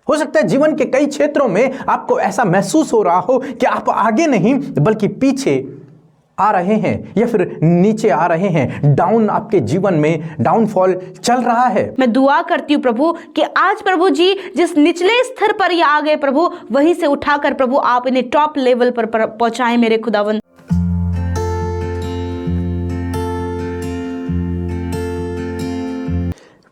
हो सकता है जीवन के कई क्षेत्रों में आपको ऐसा महसूस हो रहा हो कि आप आगे नहीं बल्कि पीछे आ रहे हैं या फिर नीचे आ रहे हैं। डाउन आपके जीवन में डाउनफॉल चल रहा है। मैं दुआ करती हूँ प्रभु कि आज प्रभु जी जिस निचले स्तर पर ये आ गए प्रभु, वहीं से उठाकर प्रभु आप इन्हें टॉप लेवल पर पहुंचाएं मेरे खुदावन।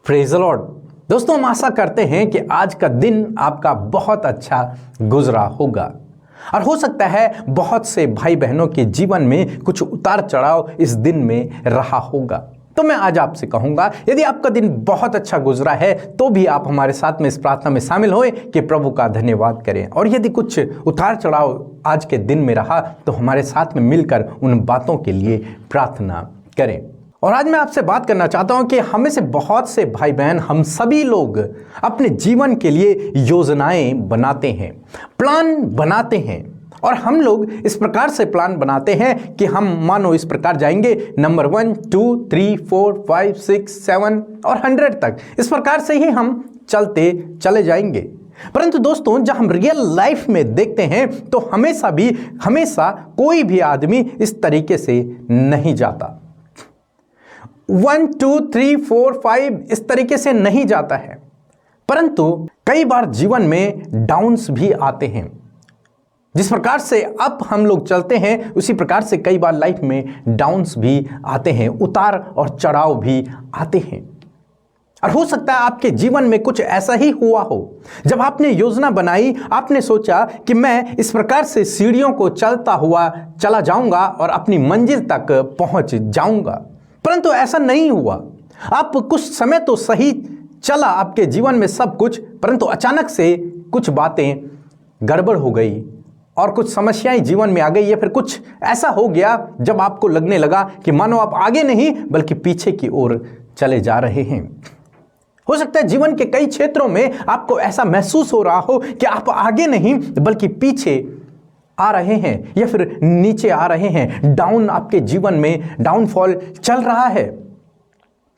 Praise the Lord. दोस्तों, हम आशा करते हैं कि आज का दिन आपका बहुत अच्छा गुजरा होगा और हो सकता है बहुत से भाई बहनों के जीवन में कुछ उतार चढ़ाव इस दिन में रहा होगा। तो मैं आज आपसे कहूंगा, यदि आपका दिन बहुत अच्छा गुजरा है तो भी आप हमारे साथ में इस प्रार्थना में शामिल होएं कि प्रभु का धन्यवाद करें। और यदि कुछ उतार चढ़ाव आज के दिन में रहा तो हमारे साथ में मिलकर उन बातों के लिए प्रार्थना करें। और आज मैं आपसे बात करना चाहता हूं कि हमें से बहुत से भाई बहन, हम सभी लोग अपने जीवन के लिए योजनाएं बनाते हैं, प्लान बनाते हैं। और हम लोग इस प्रकार से प्लान बनाते हैं कि हम मानो इस प्रकार जाएंगे, नंबर 1 2 3 4 5 6 7 और 100 तक। इस प्रकार से ही हम चलते चले जाएंगे। परंतु दोस्तों, जब हम रियल लाइफ में देखते हैं तो हमेशा कोई भी आदमी इस तरीके से नहीं जाता। 1 2 3 4 5 इस तरीके से नहीं जाता है। परंतु कई बार जीवन में डाउन्स भी आते हैं। जिस प्रकार से अब हम लोग चलते हैं उसी प्रकार से कई बार लाइफ में डाउन्स भी आते हैं, उतार और चढ़ाव भी आते हैं। और हो सकता है आपके जीवन में कुछ ऐसा ही हुआ हो। जब आपने योजना बनाई, आपने सोचा कि मैं इस प्रकार से सीढ़ियों को चलता हुआ चला जाऊंगा और अपनी मंजिल तक पहुंच जाऊंगा, परंतु ऐसा नहीं हुआ। आप कुछ समय तो सही चला आपके जीवन में सब कुछ, परंतु अचानक से कुछ बातें गड़बड़ हो गई और कुछ समस्याएं जीवन में आ गई, या फिर कुछ ऐसा हो गया जब आपको लगने लगा कि मानो आप आगे नहीं बल्कि पीछे की ओर चले जा रहे हैं। हो सकता है जीवन के कई क्षेत्रों में आपको ऐसा महसूस हो रहा हो कि आप आगे नहीं बल्कि पीछे आ रहे हैं या फिर नीचे आ रहे हैं। डाउन आपके जीवन में डाउनफॉल चल रहा है।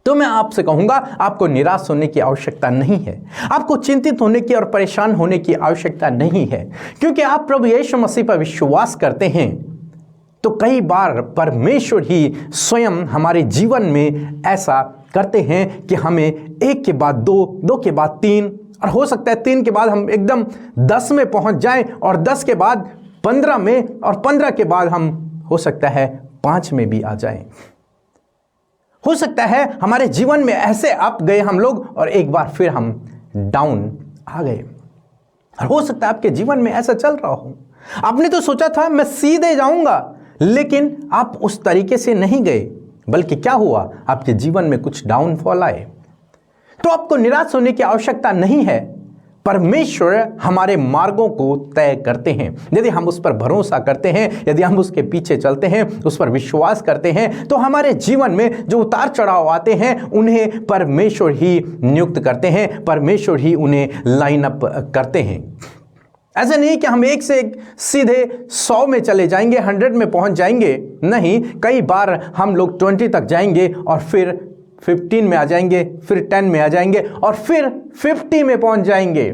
तो मैं आपसे कहूंगा, आपको निराश होने की आवश्यकता नहीं है, आपको चिंतित होने की और परेशान होने की आवश्यकता नहीं है, क्योंकि आप प्रभु यीशु मसीह पर विश्वास करते हैं तो कई बार परमेश्वर ही स्वयं हमारे जीवन में ऐसा करते हैं कि हमें एक के बाद दो, दो के बाद तीन, और हो सकता है 3 के बाद हम एकदम 10 में पहुंच जाएं, और 10 के बाद 15 में, और 15 के बाद हम हो सकता है 5 में भी आ जाएं। हो सकता है हमारे जीवन में ऐसे अप गए हम लोग और एक बार फिर हम डाउन आ गए। और हो सकता है आपके जीवन में ऐसा चल रहा हो, आपने तो सोचा था मैं सीधे जाऊंगा, लेकिन आप उस तरीके से नहीं गए, बल्कि क्या हुआ, आपके जीवन में कुछ डाउनफॉल आए। तो आपको निराश होने की आवश्यकता नहीं है। परमेश्वर हमारे मार्गों को तय करते हैं। यदि हम उस पर भरोसा करते हैं, यदि हम उसके पीछे चलते हैं, उस पर विश्वास करते हैं, तो हमारे जीवन में जो उतार चढ़ाव आते हैं उन्हें परमेश्वर ही नियुक्त करते हैं, परमेश्वर ही उन्हें लाइन अप करते हैं। ऐसा नहीं कि हम एक से एक सीधे 100 में चले जाएंगे, 100 में पहुंच जाएंगे। नहीं, कई बार हम लोग 20 तक जाएंगे और फिर 15 में आ जाएंगे, फिर 10 में आ जाएंगे और फिर 50 में पहुंच जाएंगे।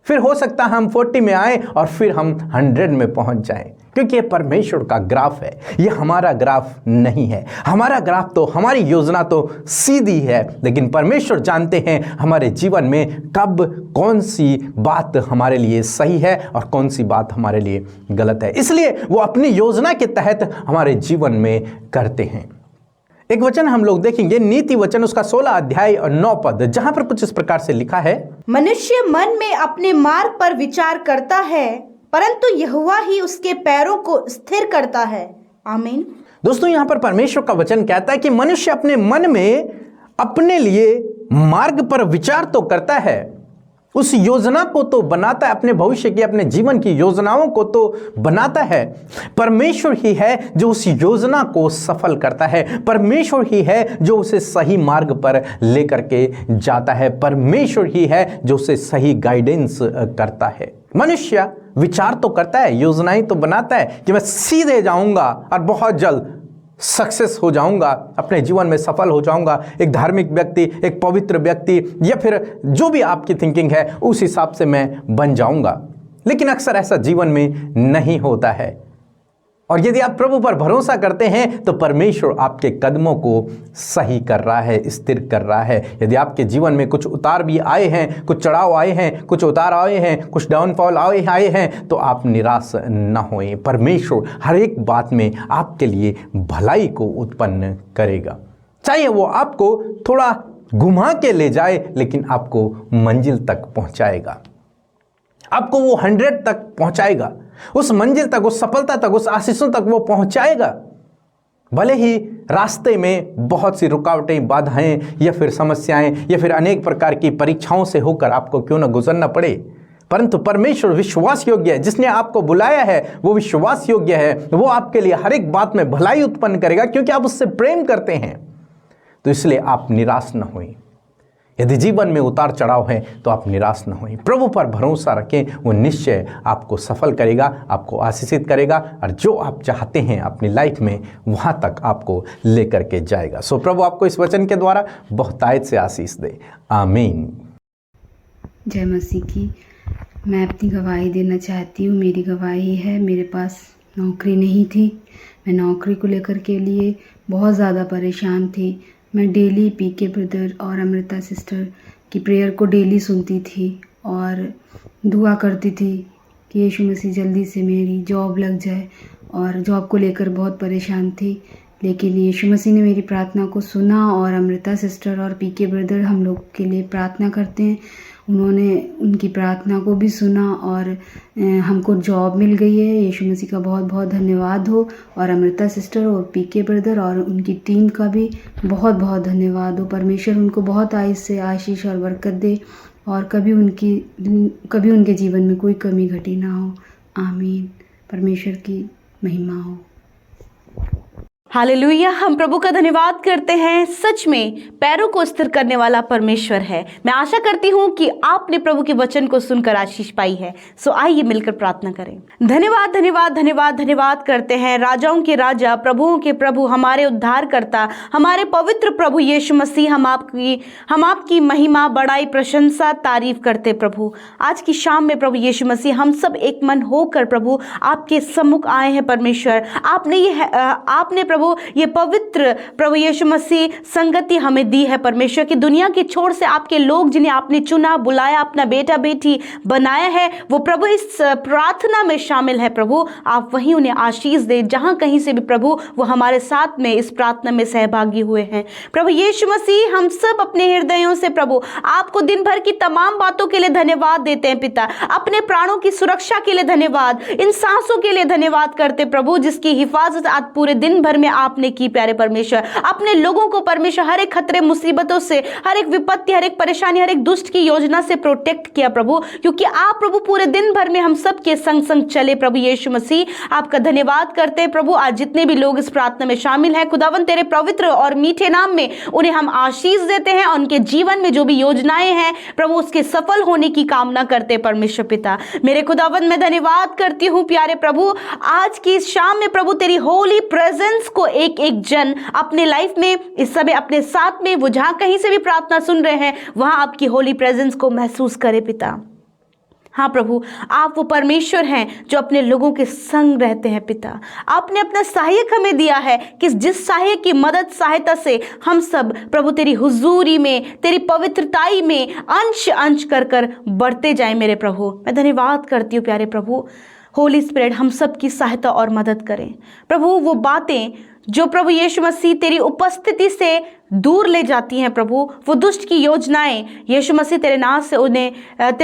फिर हो सकता है हम 40 में आए और फिर हम 100 में पहुंच जाएं, क्योंकि ये परमेश्वर का ग्राफ है, ये हमारा ग्राफ नहीं है। हमारा ग्राफ तो, हमारी योजना तो सीधी है, लेकिन परमेश्वर जानते हैं हमारे जीवन में कब कौन सी बात हमारे लिए सही है और कौन सी बात हमारे लिए गलत है। इसलिए वो अपनी योजना के तहत हमारे जीवन में करते हैं। एक वचन हम लोग देखेंगे, नीति वचन उसका 16 अध्याय और 9 पद, जहां पर कुछ इस प्रकार से लिखा है, मनुष्य मन में अपने मार्ग पर विचार करता है, परंतु यहोवा ही उसके पैरों को स्थिर करता है। आमीन। दोस्तों, यहां पर परमेश्वर का वचन कहता है कि मनुष्य अपने मन में अपने लिए मार्ग पर विचार तो करता है, उस योजना को तो बनाता है, अपने भविष्य की, अपने जीवन की योजनाओं को तो बनाता है। परमेश्वर ही है जो उस योजना को सफल करता है, परमेश्वर ही है जो उसे सही मार्ग पर लेकर के जाता है, परमेश्वर ही है जो उसे सही गाइडेंस करता है। मनुष्य विचार तो करता है, योजनाएं तो बनाता है कि मैं सीधे जाऊंगा और बहुत जल्द सक्सेस हो जाऊंगा, अपने जीवन में सफल हो जाऊंगा, एक धार्मिक व्यक्ति, एक पवित्र व्यक्ति, या फिर जो भी आपकी थिंकिंग है उस हिसाब से मैं बन जाऊंगा। लेकिन अक्सर ऐसा जीवन में नहीं होता है। और यदि आप प्रभु पर भरोसा करते हैं तो परमेश्वर आपके कदमों को सही कर रहा है, स्थिर कर रहा है। यदि आपके जीवन में कुछ उतार भी आए हैं, कुछ चढ़ाव आए हैं, कुछ उतार आए हैं, कुछ डाउनफॉल आए हैं, तो आप निराश न होएं। परमेश्वर हर एक बात में आपके लिए भलाई को उत्पन्न करेगा। चाहे वो आपको थोड़ा घुमा के ले जाए, लेकिन आपको मंजिल तक पहुंचाएगा, आपको वो 100 तक पहुंचाएगा, उस मंजिल तक, उस सफलता तक, उस आशीषों तक वो पहुंचाएगा। भले ही रास्ते में बहुत सी रुकावटें, बाधाएं या फिर समस्याएं या फिर अनेक प्रकार की परीक्षाओं से होकर आपको क्यों न गुजरना पड़े, परंतु परमेश्वर विश्वास योग्य है। जिसने आपको बुलाया है वो विश्वास योग्य है। वो आपके लिए हर एक बात में भलाई उत्पन्न करेगा, क्योंकि आप उससे प्रेम करते हैं। तो इसलिए आप निराश न हों। यदि जीवन में उतार चढ़ाव है तो आप निराश न हों। प्रभु पर भरोसा रखें, वो निश्चय आपको सफल करेगा, आपको आशीषित करेगा, और जो आप चाहते हैं अपनी लाइफ में वहाँ तक आपको लेकर के जाएगा। सो प्रभु आपको इस वचन के द्वारा बहुतायत से आशीष दे। आमीन। जय मसीह की। मैं अपनी गवाही देना चाहती हूँ। मेरी गवाही है, मेरे पास नौकरी नहीं थी। मैं नौकरी को लेकर के लिए बहुत ज़्यादा परेशान थी। मैं डेली पीके ब्रदर और अमृता सिस्टर की प्रेयर को डेली सुनती थी और दुआ करती थी कि यीशु मसीह जल्दी से मेरी जॉब लग जाए, और जॉब को लेकर बहुत परेशान थी। लेकिन यीशु मसीह ने मेरी प्रार्थना को सुना, और अमृता सिस्टर और पीके ब्रदर हम लोग के लिए प्रार्थना करते हैं, उन्होंने उनकी प्रार्थना को भी सुना और हमको जॉब मिल गई है। यीशु मसीह का बहुत बहुत धन्यवाद हो, और अमृता सिस्टर और पीके ब्रदर और उनकी टीम का भी बहुत बहुत धन्यवाद हो। परमेश्वर उनको बहुत से आशीष और बरकत दे, और कभी उनके जीवन में कोई कमी घटी ना हो। आमीन। परमेश्वर की महिमा हो। हालेलुया। हम प्रभु का धन्यवाद करते हैं। सच में पैरों को स्थिर करने वाला परमेश्वर है। मैं आशा करती हूँ कि आपने प्रभु के वचन को सुनकर आशीष पाई है। सो आइए मिलकर प्रार्थना करें। धन्यवाद धन्यवाद धन्यवाद धन्यवाद करते हैं राजाओं के राजा, प्रभुओं के प्रभु, हमारे उद्धारकर्ता, हमारे पवित्र प्रभु यीशु मसीह। हम आपकी महिमा, बड़ाई, प्रशंसा, तारीफ करते प्रभु। आज की शाम में प्रभु यीशु मसीह हम सब एक मन होकर प्रभु आपके सम्मुख आए हैं। परमेश्वर आपने प्रभु ये पवित्र प्रभु यीशु मसीह संगति हमें दी है परमेश्वर की। दुनिया की छोर से आपके लोग जिन्हें आपने चुना, बुलाया, अपना बेटा बेटी बनाया है, वो प्रभु इस प्रार्थना में शामिल है। प्रभु आप वहीं उन्हें आशीष दे, जहां कहीं से भी प्रभु वो हमारे साथ में इस प्रार्थना में सहभागी हुए हैं। प्रभु यीशु मसीह हम सब अपने हृदयों से प्रभु आपको दिन भर की तमाम बातों के लिए धन्यवाद देते हैं पिता। अपने प्राणों की सुरक्षा के लिए धन्यवाद, इन सांसों के लिए धन्यवाद करते प्रभु, जिसकी हिफाजत आज पूरे दिन भर में आपने की प्यारे परमेश्वर। अपने लोगों को परमेश्वर हर एक खतरे, मुसीबतों से, हर एक विपत्ति, हर एक परेशानी, हर एक दुष्ट की योजना से प्रोटेक्ट किया प्रभु, क्योंकि आप प्रभु पूरे दिन भर में हम सब के संग संग चले। प्रभु यीशु मसीह आपका धन्यवाद करते हैं प्रभु। आज जितने भी लोग इस प्रार्थना में शामिल हैं, खुदावन तेरे पवित्र और मीठे नाम में उन्हें हम आशीष देते हैं, और उनके जीवन में जो भी योजनाएं हैं प्रभु उसके सफल होने की कामना करते हैं परमेश्वर पिता। मेरे खुदावन मैं धन्यवाद करती हूँ प्यारे प्रभु, आज की इस शाम में प्रभु तेरी होली प्रेजेंस को एक एक जन अपने लाइफ में इस समय अपने साथ में, वो जहां कहीं से भी प्रार्थना सुन रहे हैं, वहां आपकी होली प्रेजेंस को महसूस करे पिता। हाँ प्रभु, आप वो परमेश्वर हैं जो अपने लोगों के संग रहते हैं पिता। आपने अपना सहायक हमें दिया है कि जिस सहायक की मदद, सहायता से हम सब प्रभु तेरी हुजूरी में, तेरी पवित्रताई में अंश अंश कर कर बढ़ते जाएं मेरे प्रभु। मैं धन्यवाद करती हूँ प्यारे प्रभु। होली स्पिरिट हम सब की सहायता और मदद करें प्रभु। वो बातें जो प्रभु यीशु मसीह तेरी उपस्थिति से दूर ले जाती हैं प्रभु, वो दुष्ट की योजनाएं यीशु मसीह तेरे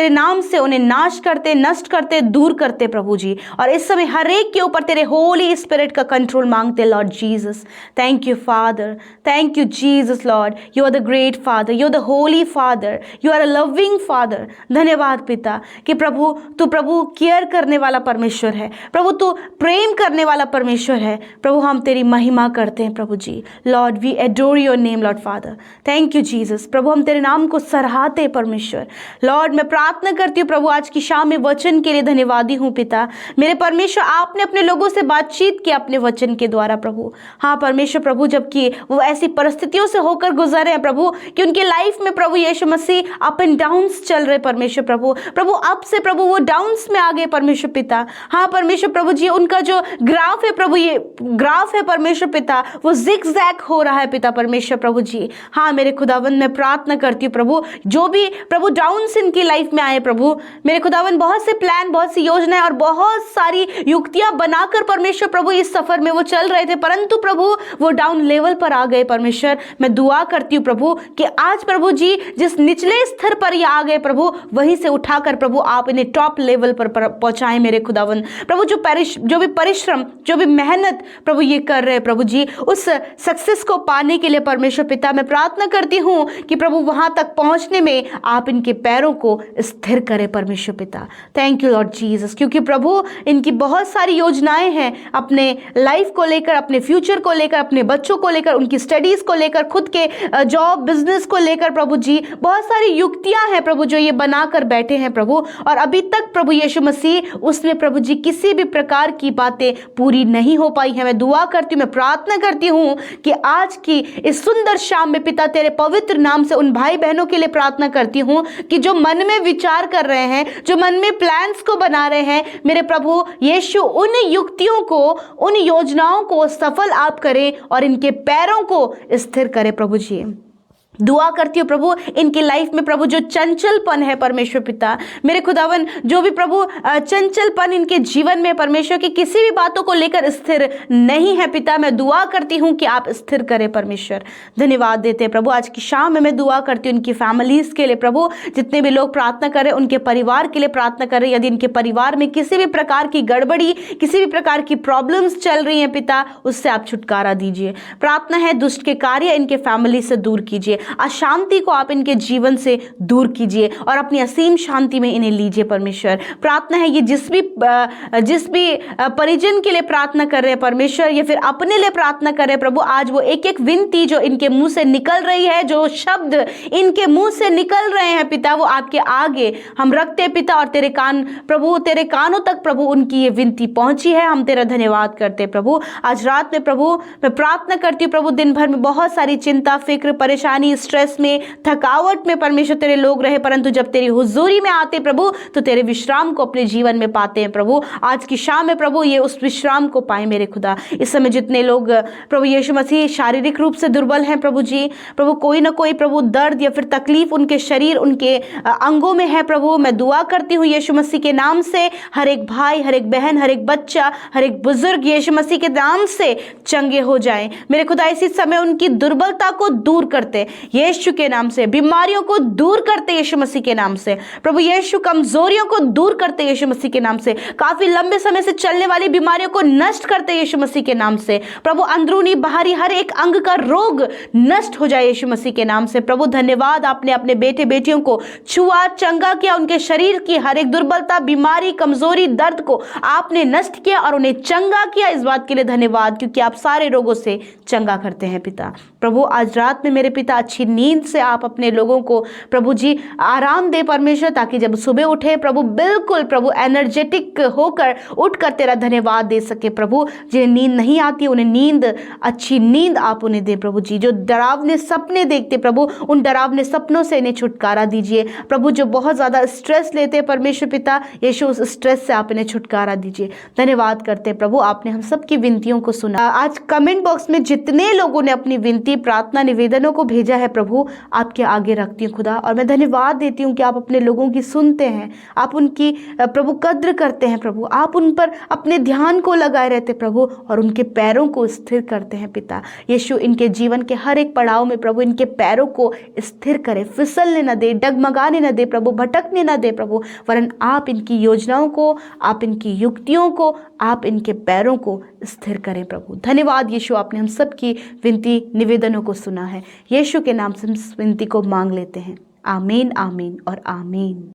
नाम से उन्हें नाश करते, नष्ट करते, दूर करते प्रभु जी। और इस समय हर एक के ऊपर तेरे होली स्पिरिट का कंट्रोल मांगते Lord Jesus. Thank you Father, thank you Jesus Lord. You are the great Father, you are the holy Father, you are a loving Father. धन्यवाद पिता कि प्रभु तू प्रभु केयर करने वाला परमेश्वर है प्रभु, तू प्रेम करने वाला परमेश्वर है प्रभु। हम तेरी महिमा करते हैं प्रभु जी। Lord we adore your name name Lord Father. Thank you Jesus. प्रभु हम तेरे नाम को सराहते हैं परमेश्वर। लॉर्ड मैं प्रार्थना करती हूँ प्रभु आज की शाम में वचन के लिए धन्यवादी हूँ पिता। मेरे परमेश्वर आपने अपने लोगों से बातचीत की अपने वचन के द्वारा प्रभु। हाँ परमेश्वर प्रभु, जबकि वो ऐसी परिस्थितियों से होकर गुजर रहे हैं प्रभु कि उनके लाइफ में प्रभु यीशु मसीह अप एंड डाउन्स चल रहे परमेश्वर प्रभु। प्रभु अब से प्रभु वो डाउन्स में आ गए परमेश्वर पिता। हाँ परमेश्वर प्रभु जी, उनका जो ग्राफ है प्रभु, ये ग्राफ है परमेश्वर पिता, वो जिगजैग हो रहा है पिता परमेश्वर प्रभु जी। हाँ मेरे खुदावंद मैं प्रार्थना करती हूँ प्रभु, जो भी प्रभु डाउन्स इनकी लाइफ में आए प्रभु, मेरे खुदावंद बहुत से प्लान, बहुत सी योजनाएं और बहुत सारी युक्तियां बनाकर परमेश्वर प्रभु इस सफर में वो चल रहे थे, परंतु प्रभु वो डाउन लेवल पर आ गए परमेश्वर। मैं दुआ करती हूँ प्रभु कि आज प्रभु जी जिस निचले स्तर पर ये आ गए प्रभु, वहीं से उठाकर प्रभु आप इन्हें टॉप लेवल पर पहुंचाएं मेरे खुदावंद प्रभु। जो भी परिश्रम, जो भी मेहनत प्रभु ये कर रहे हैं प्रभु जी, उस सक्सेस को पाने के लिए परमेश्वर पिता मैं प्रार्थना करती हूँ कि प्रभु वहां तक पहुंचने में आप इनके पैरों को स्थिर करें परमेश्वर पिता। थैंक यू लॉर्ड जीसस, क्योंकि प्रभु इनकी बहुत सारी योजनाएं हैं अपने लाइफ को लेकर, अपने फ्यूचर को लेकर, अपने बच्चों को लेकर, उनकी स्टडीज को लेकर, खुद के जॉब बिजनेस को लेकर प्रभु जी, बहुत सारी युक्तियां हैं प्रभु जो ये बनाकर बैठे हैं प्रभु, और अभी तक प्रभु यीशु मसीह उसमें प्रभु जी किसी भी प्रकार की बातें पूरी नहीं हो पाई है। मैं दुआ करती हूँ, मैं प्रार्थना करती हूँ कि आज की इस सुंदर शाम में पिता तेरे पवित्र नाम से उन भाई बहनों के लिए प्रार्थना करती हूँ कि जो मन में विचार कर रहे हैं, जो मन में प्लान्स को बना रहे हैं, मेरे प्रभु यीशु उन युक्तियों को, उन योजनाओं को सफल आप करें और इनके पैरों को स्थिर करें प्रभु जी। दुआ करती हूँ प्रभु इनकी लाइफ में प्रभु जो चंचलपन है परमेश्वर पिता, मेरे खुदावन जो भी प्रभु चंचलपन इनके जीवन में परमेश्वर की किसी भी बातों को लेकर स्थिर नहीं है पिता, मैं दुआ करती हूँ कि आप स्थिर करें परमेश्वर। धन्यवाद देते हैं प्रभु। आज की शाम में मैं दुआ करती हूँ उनकी फैमिलीज के लिए प्रभु, जितने भी लोग प्रार्थना करें उनके परिवार के लिए प्रार्थना करें। यदि इनके परिवार में किसी भी प्रकार की गड़बड़ी, किसी भी प्रकार की प्रॉब्लम्स चल रही हैं पिता, उससे आप छुटकारा दीजिए। प्रार्थना है दुष्ट के कार्य इनके फैमिली से दूर कीजिए, अशांति को आप इनके जीवन से दूर कीजिए और अपनी असीम शांति में इन्हें लीजिए परमेश्वर। प्रार्थना है ये जिस भी परिजन के लिए प्रार्थना कर रहे हैं परमेश्वर, या फिर अपने लिए प्रार्थना कर रहे हैं प्रभु, आज वो एक एक विनती जो इनके मुंह से निकल रही है, जो शब्द इनके मुंह से निकल रहे हैं पिता, वो आपके आगे हम रखते हैं पिता, और तेरे कान प्रभु, तेरे कानों तक प्रभु उनकी ये विनती पहुंची है। हम तेरा धन्यवाद करते हैं प्रभु। आज रात में प्रभु मैं प्रार्थना करती हूँ प्रभु, दिन भर में बहुत सारी चिंता, फिक्र, परेशानी, स्ट्रेस में, थकावट में परमेश्वर तेरे लोग रहे, परंतु जब तेरी हुजूरी में आते प्रभु तो तेरे विश्राम को अपने जीवन में पाते हैं प्रभु। आज की शाम में प्रभु ये उस विश्राम को पाए मेरे खुदा। इस समय जितने लोग प्रभु यीशु मसीह शारीरिक रूप से दुर्बल हैं प्रभु जी, प्रभु कोई ना कोई प्रभु दर्द या फिर तकलीफ उनके शरीर, उनके अंगों में है प्रभु, मैं दुआ करती हूँ यीशु मसीह के नाम से हर एक भाई, हर एक बहन, हर एक बच्चा, हर एक बुजुर्ग यीशु मसीह के नाम से चंगे हो जाएं मेरे खुदा। इसी समय उनकी दुर्बलता को दूर करते यीशु के नाम से, बीमारियों को दूर करते यीशु मसीह के नाम से प्रभु यीशु, कमजोरियों को दूर करते यीशु मसीह के नाम से, काफी लंबे समय से चलने वाली बीमारियों को नष्ट करते यीशु मसीह के नाम से प्रभु। अंदरूनी बाहरी हर एक अंग का रोग नष्ट हो जाए यीशु मसीह के नाम से प्रभु। धन्यवाद, आपने अपने बेटे बेटियों को छुआ, चंगा किया, उनके शरीर की हर एक दुर्बलता, बीमारी, कमजोरी, दर्द को आपने नष्ट किया और उन्हें चंगा किया। इस बात के लिए धन्यवाद, क्योंकि आप सारे रोगों से चंगा करते हैं पिता। प्रभु आज रात में मेरे पिता अच्छी नींद से आप अपने लोगों को प्रभु जी आराम दे परमेश्वर, ताकि जब सुबह उठे प्रभु बिल्कुल प्रभु एनर्जेटिक होकर उठकर तेरा धन्यवाद दे सके प्रभु। जिन्हें नींद नहीं आती उन्हें नींद, अच्छी नींद आप उन्हें दे प्रभु जी। जो डरावने सपने देखते प्रभु, उन डरावने सपनों से इन्हें छुटकारा दीजिए प्रभु। जो बहुत ज्यादा स्ट्रेस लेते परमेश्वर पिता यीशु, उस स्ट्रेस से आप इन्हें छुटकारा दीजिए। धन्यवाद करते हैं प्रभु, आपने हम सबकी विनतियों को सुना। आज कमेंट बॉक्स में जितने लोगों ने अपनी विनती, प्रार्थना, निवेदनों को भेजा है प्रभु, आपके आगे रखती हूँ खुदा, और मैं धन्यवाद देती हूँ कि आप अपने लोगों की सुनते हैं, आप उनकी प्रभु कद्र करते हैं प्रभु, आप उन पर अपने ध्यान को लगाए रहते प्रभु और उनके पैरों को स्थिर करते हैं पिता यीशु। इनके जीवन के हर एक पड़ाव में प्रभु इनके पैरों को स्थिर करे, फिसलने न दे, डगमगाने न दे प्रभु, भटकने न दे प्रभु, वरन आप इनकी योजनाओं को, आप इनकी युक्तियों को, आप इनके पैरों को स्थिर करें प्रभु। धन्यवाद यीशु, आपने हम सबकी विनती, निवेदनों को सुना है। यीशु के नाम से हम विनती को मांग लेते हैं। आमीन, आमीन और आमीन।